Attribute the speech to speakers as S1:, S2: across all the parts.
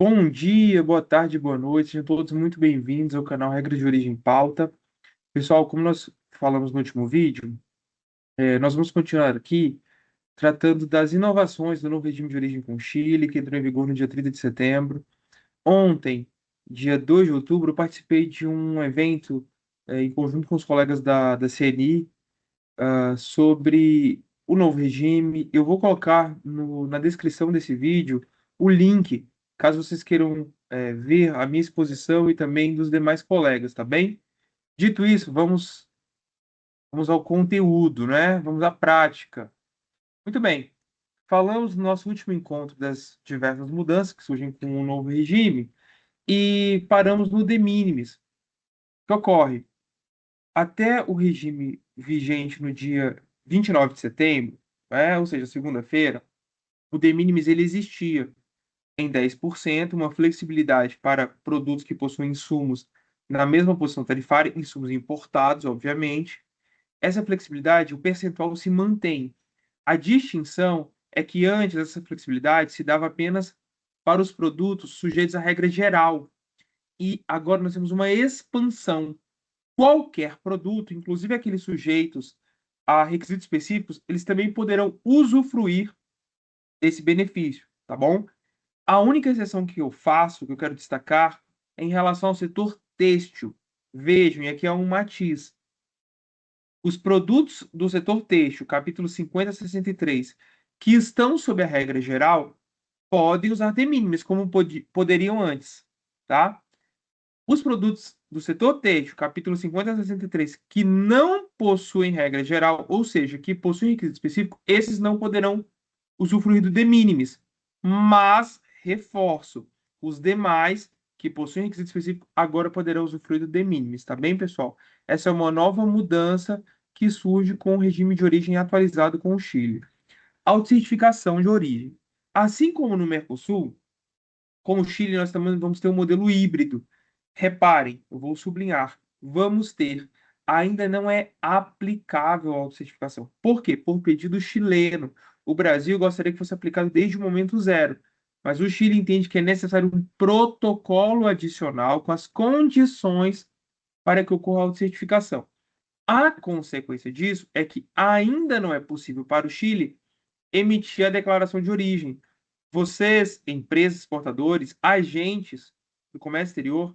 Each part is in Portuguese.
S1: Bom dia, boa tarde, boa noite, sejam todos muito bem-vindos ao canal Regras de Origem em Pauta. Pessoal, como nós falamos no último vídeo, nós vamos continuar aqui tratando das inovações do novo regime de origem com Chile, que entrou em vigor no dia 30 de setembro. Ontem, dia 2 de outubro, eu participei de um evento, em conjunto com os colegas da CNI, sobre o novo regime. Eu vou colocar na descrição desse vídeo o link, caso vocês queiram ver a minha exposição e também dos demais colegas, tá bem? Dito isso, vamos ao conteúdo, né? Vamos à prática. Muito bem. Falamos no nosso último encontro das diversas mudanças que surgem com o novo regime e paramos no de minimis, que ocorre até o regime vigente no dia 29 de setembro, ou seja, segunda-feira. O de minimis ele existia em 10%, uma flexibilidade para produtos que possuem insumos na mesma posição tarifária, insumos importados, obviamente. Essa flexibilidade, o percentual se mantém. A distinção é que antes essa flexibilidade se dava apenas para os produtos sujeitos à regra geral, e agora nós temos uma expansão. Qualquer produto, inclusive aqueles sujeitos a requisitos específicos, eles também poderão usufruir desse benefício, tá bom? A única exceção que eu faço, que eu quero destacar, é em relação ao setor têxtil. Vejam, e aqui é um matiz. Os produtos do setor têxtil, capítulo 50 a 63, que estão sob a regra geral, podem usar de minimis, como poderiam antes, tá? Os produtos do setor têxtil, capítulo 50 a 63, que não possuem regra geral, ou seja, que possuem requisito específico, esses não poderão usufruir do de minimis. Mas, reforço, os demais que possuem requisito específico agora poderão usufruir do de minimis, tá bem, pessoal? Essa é uma nova mudança que surge com o regime de origem atualizado com o Chile. Autocertificação de origem. Assim como no Mercosul, com o Chile nós também vamos ter um modelo híbrido. Reparem, eu vou sublinhar, vamos ter. Ainda não é aplicável a autocertificação. Por quê? Por pedido chileno. O Brasil gostaria que fosse aplicado desde o momento zero, mas o Chile entende que é necessário um protocolo adicional com as condições para que ocorra a autocertificação. A consequência disso é que ainda não é possível para o Chile emitir a declaração de origem. Vocês, empresas, exportadores, agentes do comércio exterior,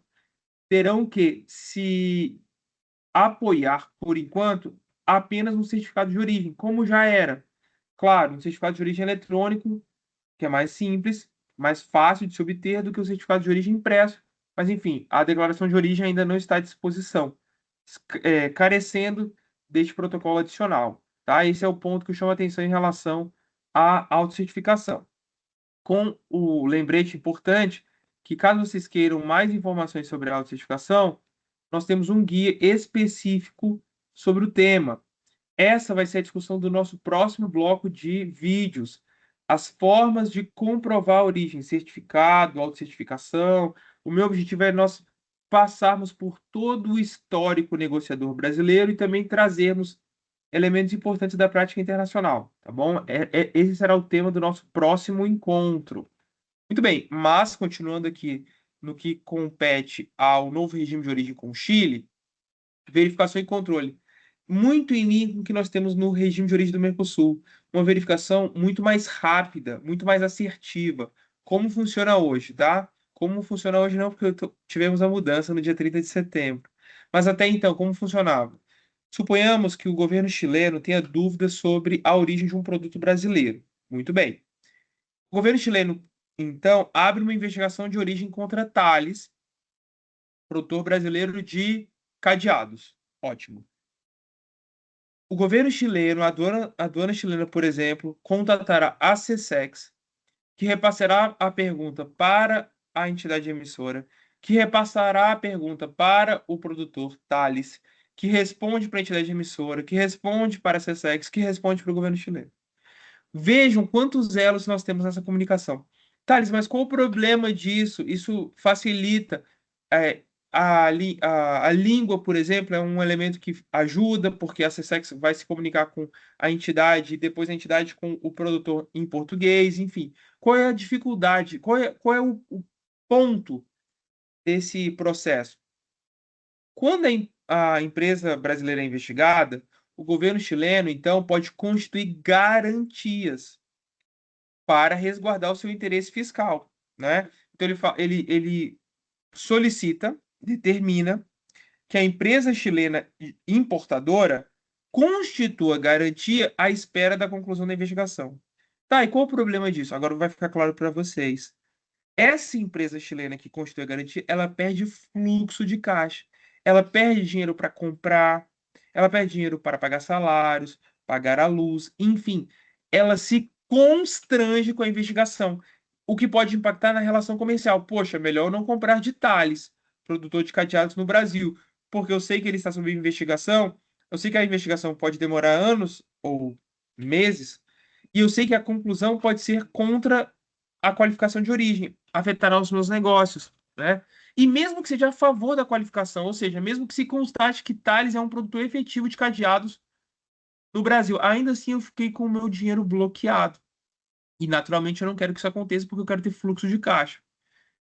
S1: terão que se apoiar, por enquanto, apenas no certificado de origem, como já era. Claro, um certificado de origem eletrônico, que é mais simples, mais fácil de se obter do que o certificado de origem impresso. Mas, enfim, a declaração de origem ainda não está à disposição, carecendo deste protocolo adicional. Tá? Esse é o ponto que eu chamo a atenção em relação à autocertificação. Com o lembrete importante que, caso vocês queiram mais informações sobre a autocertificação, nós temos um guia específico sobre o tema. Essa vai ser a discussão do nosso próximo bloco de vídeos. As formas de comprovar a origem, certificado, autocertificação. O meu objetivo é nós passarmos por todo o histórico negociador brasileiro e também trazermos elementos importantes da prática internacional, tá bom? Esse será o tema do nosso próximo encontro. Muito bem, mas continuando aqui no que compete ao novo regime de origem com o Chile, verificação e controle. Muito em linha com o que nós temos no regime de origem do Mercosul. Uma verificação muito mais rápida, muito mais assertiva. Como funciona hoje, tá? Como funciona hoje não, porque tivemos a mudança no dia 30 de setembro. Mas até então, como funcionava? Suponhamos que o governo chileno tenha dúvidas sobre a origem de um produto brasileiro. Muito bem. O governo chileno, então, abre uma investigação de origem contra Thales, produtor brasileiro de cadeados. Ótimo. O governo chileno, a aduana chilena, por exemplo, contatará a SESEX, que repassará a pergunta para a entidade emissora, que repassará a pergunta para o produtor Thales, que responde para a entidade emissora, que responde para a SESEX, que responde para o governo chileno. Vejam quantos elos nós temos nessa comunicação. Thales, mas qual o problema disso? Isso facilita. é, a língua, por exemplo, é um elemento que ajuda, porque a CSEX vai se comunicar com a entidade, e depois a entidade com o produtor em português, enfim. Qual é a dificuldade? Qual é ponto desse processo. Quando a empresa brasileira é investigada, o governo chileno, então, pode constituir garantias para resguardar o seu interesse fiscal, né? Então, ele solicita, determina que a empresa chilena importadora constitua garantia à espera da conclusão da investigação. Tá, e qual o problema disso? Agora vai ficar claro para vocês. Essa empresa chilena que constitui a garantia, ela perde fluxo de caixa. Ela perde dinheiro para comprar, ela perde dinheiro para pagar salários, pagar a luz, enfim, ela se constrange com a investigação, o que pode impactar na relação comercial. Poxa, melhor eu não comprar de Tales, produtor de cadeados no Brasil, porque eu sei que ele está sob investigação, eu sei que a investigação pode demorar anos ou meses, e eu sei que a conclusão pode ser contra a qualificação de origem, afetará os meus negócios, né? E mesmo que seja a favor da qualificação, ou seja, mesmo que se constate que Thales é um produtor efetivo de cadeados no Brasil, ainda assim eu fiquei com o meu dinheiro bloqueado. E naturalmente eu não quero que isso aconteça porque eu quero ter fluxo de caixa.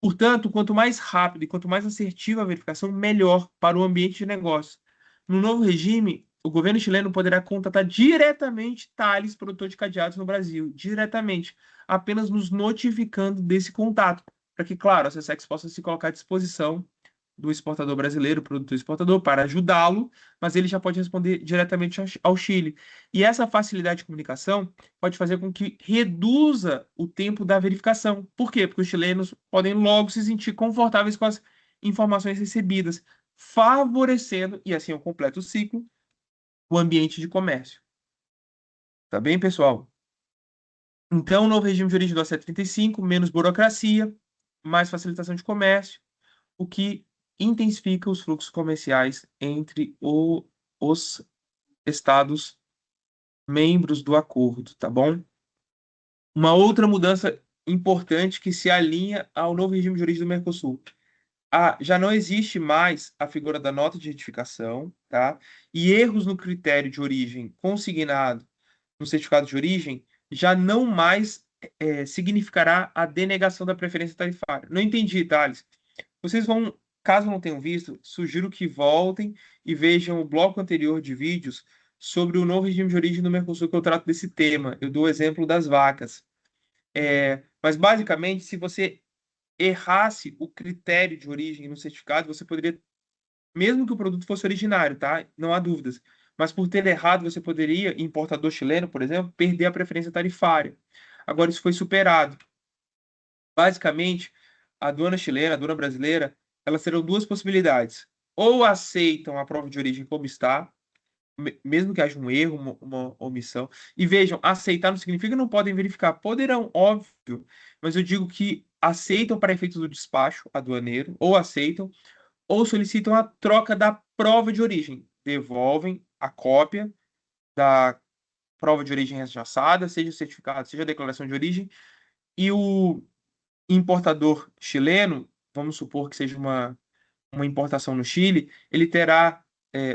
S1: Portanto, quanto mais rápido e quanto mais assertiva a verificação, melhor para o ambiente de negócio. No novo regime, o governo chileno poderá contratar diretamente Thales, produtor de cadeados no Brasil, diretamente, apenas nos notificando desse contato, para que, claro, a Secex possa se colocar à disposição do exportador brasileiro, produtor exportador, para ajudá-lo, mas ele já pode responder diretamente ao Chile. E essa facilidade de comunicação pode fazer com que reduza o tempo da verificação. Por quê? Porque os chilenos podem logo se sentir confortáveis com as informações recebidas, favorecendo, e assim eu completo o ciclo, o ambiente de comércio. Tá bem, pessoal? Então, o novo regime de origem do AC35, menos burocracia, mais facilitação de comércio, o que intensifica os fluxos comerciais entre os estados membros do acordo, tá bom? Uma outra mudança importante que se alinha ao novo regime de origem do Mercosul. Já não existe mais a figura da nota de retificação, tá? E erros no critério de origem consignado no certificado de origem já não mais significará a denegação da preferência tarifária. Não entendi, Thales. Vocês vão, caso não tenham visto, sugiro que voltem e vejam o bloco anterior de vídeos sobre o novo regime de origem do Mercosul, que eu trato desse tema. Eu dou o exemplo das vacas. Mas, basicamente, se você errasse o critério de origem no certificado, você poderia, mesmo que o produto fosse originário, tá? Não há dúvidas. Mas por ter errado, você poderia, importador chileno, por exemplo, perder a preferência tarifária. Agora, isso foi superado. Basicamente, a aduana chilena, a aduana brasileira, elas terão duas possibilidades. Ou aceitam a prova de origem como está, mesmo que haja um erro, uma omissão. E vejam, aceitar não significa que não podem verificar. Poderão, óbvio, mas eu digo que aceitam para efeitos do despacho aduaneiro, ou aceitam, ou solicitam a troca da prova de origem. Devolvem a cópia da prova de origem rechaçada, seja o certificado, seja a declaração de origem, e o importador chileno, vamos supor que seja uma importação no Chile, ele terá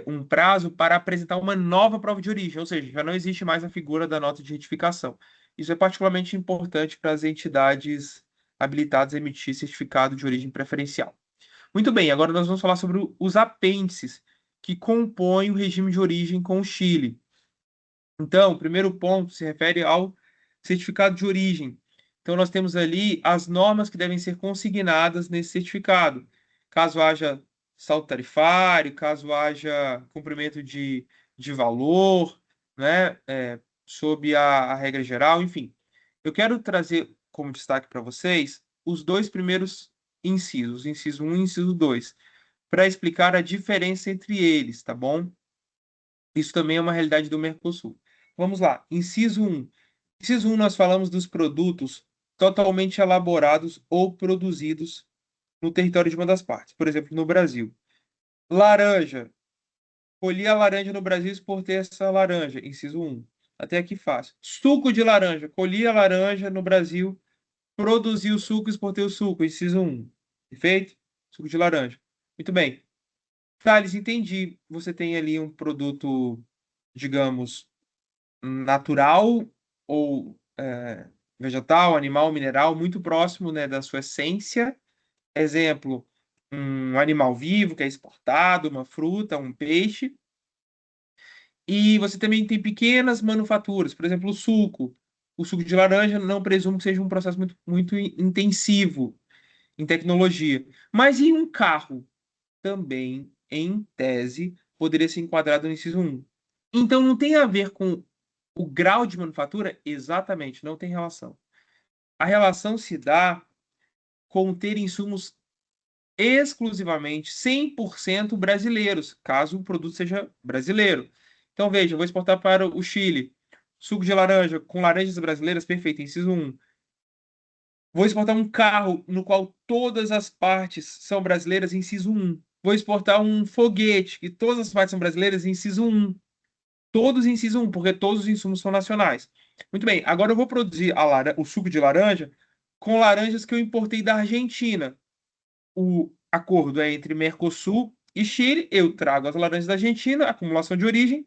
S1: um prazo para apresentar uma nova prova de origem, ou seja, já não existe mais a figura da nota de retificação. Isso é particularmente importante para as entidades habilitadas a emitir certificado de origem preferencial. Muito bem, agora nós vamos falar sobre os apêndices que compõem o regime de origem com o Chile. Então, o primeiro ponto se refere ao certificado de origem. Então, nós temos ali as normas que devem ser consignadas nesse certificado. Caso haja saldo tarifário, caso haja cumprimento de valor, né, sob a regra geral, enfim. Eu quero trazer como destaque para vocês os dois primeiros incisos, inciso 1 e inciso 2, para explicar a diferença entre eles, tá bom? Isso também é uma realidade do Mercosul. Vamos lá, inciso 1. Inciso 1, nós falamos dos produtos totalmente elaborados ou produzidos no território de uma das partes. Por exemplo, no Brasil. Laranja. Colhi a laranja no Brasil e exportei essa laranja. Inciso 1. Até aqui fácil. Suco de laranja. Colhi a laranja no Brasil, produzi o suco e exportei o suco. Inciso 1. Perfeito? Suco de laranja. Muito bem. Thales, entendi. Você tem ali um produto, digamos, natural ou vegetal, animal, mineral, muito próximo, né, da sua essência, exemplo, um animal vivo que é exportado, uma fruta, um peixe. E você também tem pequenas manufaturas, por exemplo, o suco. O suco de laranja não presumo que seja um processo muito intensivo em tecnologia. Mas e um carro? Também, em tese, poderia ser enquadrado no inciso 1. Então, não tem a ver com o grau de manufatura? Exatamente, não tem relação. A relação se dá com ter insumos exclusivamente 100% brasileiros, caso o produto seja brasileiro. Então, veja, eu vou exportar para o Chile. Suco de laranja com laranjas brasileiras, perfeito, inciso 1. Vou exportar um carro no qual todas as partes são brasileiras, inciso 1. Vou exportar um foguete, que todas as partes são brasileiras, inciso 1. Todos inciso 1, porque todos os insumos são nacionais. Muito bem, agora eu vou produzir o suco de laranja com laranjas que eu importei da Argentina. O acordo é entre Mercosul e Chile. Eu trago as laranjas da Argentina, acumulação de origem,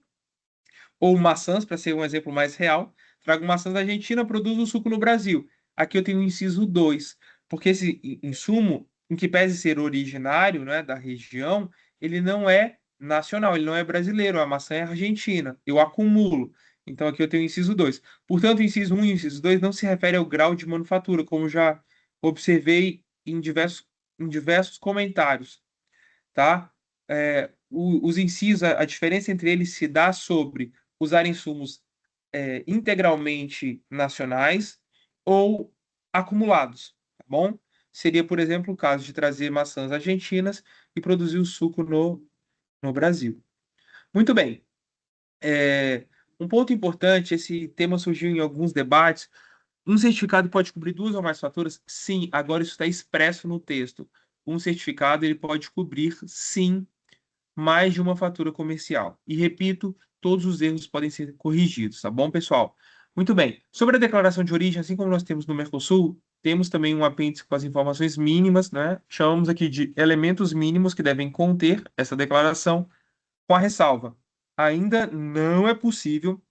S1: ou maçãs, para ser um exemplo mais real. Trago maçãs da Argentina, produzo o suco no Brasil. Aqui eu tenho o inciso 2, porque esse insumo, em que pese ser originário, né, da região, ele não é nacional, ele não é brasileiro, a maçã é argentina. Eu acumulo. Então aqui eu tenho o inciso 2. Portanto, o inciso 1 e o inciso 2 não se refere ao grau de manufatura, como já observei em diversos comentários, tá? Os incisos, a diferença entre eles se dá sobre usar insumos integralmente nacionais ou acumulados, tá bom? Seria, por exemplo, o caso de trazer maçãs argentinas e produzir o suco no Brasil. Muito bem. Um ponto importante, esse tema surgiu em alguns debates. Um certificado pode cobrir duas ou mais faturas? Sim, agora isso está expresso no texto. Um certificado ele pode cobrir, sim, mais de uma fatura comercial. E repito, todos os erros podem ser corrigidos, tá bom, pessoal? Muito bem. Sobre a declaração de origem, assim como nós temos no Mercosul, temos também um apêndice com as informações mínimas, né? Chamamos aqui de elementos mínimos que devem conter essa declaração, com a ressalva. Ainda não é possível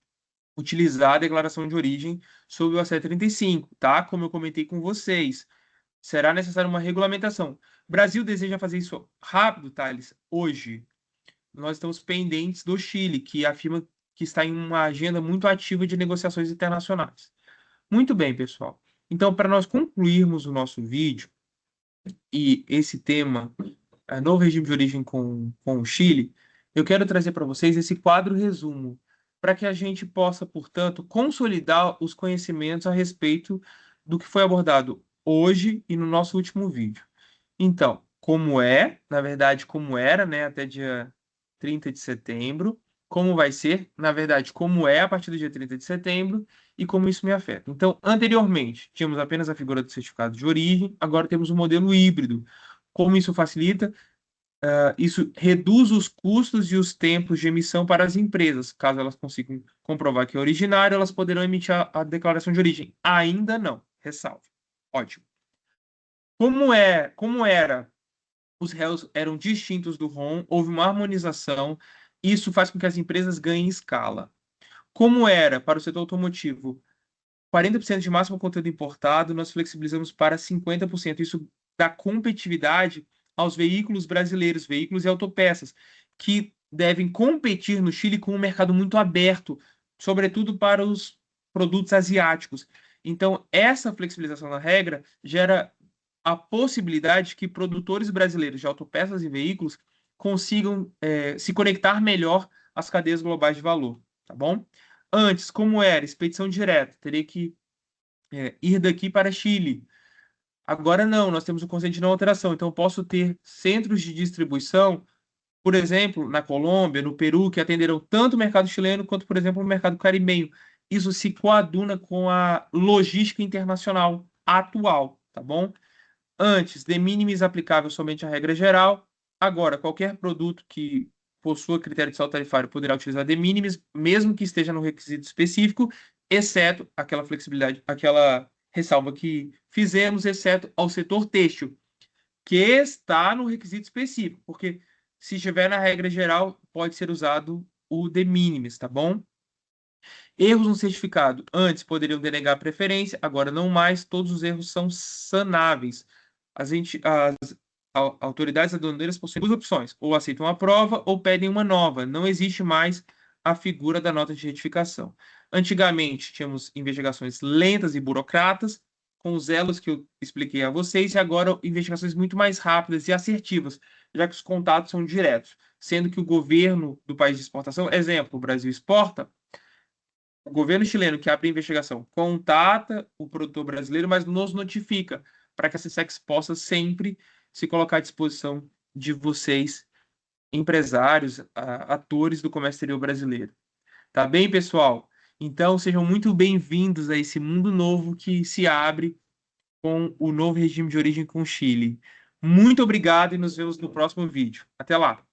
S1: utilizar a declaração de origem sob o ACE 35, tá? Como eu comentei com vocês, será necessária uma regulamentação. O Brasil deseja fazer isso rápido, Thales, hoje. Nós estamos pendentes do Chile, que afirma que está em uma agenda muito ativa de negociações internacionais. Muito bem, pessoal. Então, para nós concluirmos o nosso vídeo e esse tema, novo regime de origem com o Chile, eu quero trazer para vocês esse quadro resumo, para que a gente possa, portanto, consolidar os conhecimentos a respeito do que foi abordado hoje e no nosso último vídeo. Então, como é, na verdade, como era, né, até dia 30 de setembro, como vai ser, na verdade, como é a partir do dia 30 de setembro e como isso me afeta. Então, anteriormente, tínhamos apenas a figura do certificado de origem, agora temos o modelo híbrido. Como isso facilita? Isso reduz os custos e os tempos de emissão para as empresas. Caso elas consigam comprovar que é originário, elas poderão emitir a declaração de origem. Ainda não, ressalve. Ótimo. Como era os réus eram distintos do ROM, houve uma harmonização, isso faz com que as empresas ganhem escala. Como era para o setor automotivo, 40% de máximo conteúdo importado, nós flexibilizamos para 50%. Isso dá competitividade aos veículos brasileiros, veículos e autopeças, que devem competir no Chile com um mercado muito aberto, sobretudo para os produtos asiáticos. Então, essa flexibilização da regra gera a possibilidade que produtores brasileiros de autopeças e veículos consigam se conectar melhor às cadeias globais de valor, tá bom? Antes, como era expedição direta, teria que ir daqui para Chile. Agora não, nós temos o conceito de não alteração. Então, eu posso ter centros de distribuição, por exemplo, na Colômbia, no Peru, que atenderão tanto o mercado chileno quanto, por exemplo, o mercado caribenho. Isso se coaduna com a logística internacional atual, tá bom? Antes, de minimis aplicável somente à regra geral. Agora, qualquer produto que possua critério de saldo tarifário poderá utilizar de minimis, mesmo que esteja no requisito específico, exceto aquela flexibilidade, aquela ressalva que fizemos, exceto ao setor têxtil, que está no requisito específico, porque se estiver na regra geral, pode ser usado o de minimis, tá bom? Erros no certificado. Antes poderiam denegar a preferência, agora não mais. Todos os erros são sanáveis. as autoridades aduaneiras possuem duas opções: ou aceitam a prova ou pedem uma nova. Não existe mais a figura da nota de retificação. Antigamente, tínhamos investigações lentas e burocratas, com os elos que eu expliquei a vocês, e agora investigações muito mais rápidas e assertivas, já que os contatos são diretos, sendo que o governo do país de exportação, exemplo, o Brasil exporta, o governo chileno que abre a investigação contata o produtor brasileiro, mas nos notifica para que a Secex possa sempre se colocar à disposição de vocês, empresários, atores do comércio exterior brasileiro. Tá bem, pessoal? Então, sejam muito bem-vindos a esse mundo novo que se abre com o novo regime de origem com o Chile. Muito obrigado e nos vemos no próximo vídeo. Até lá!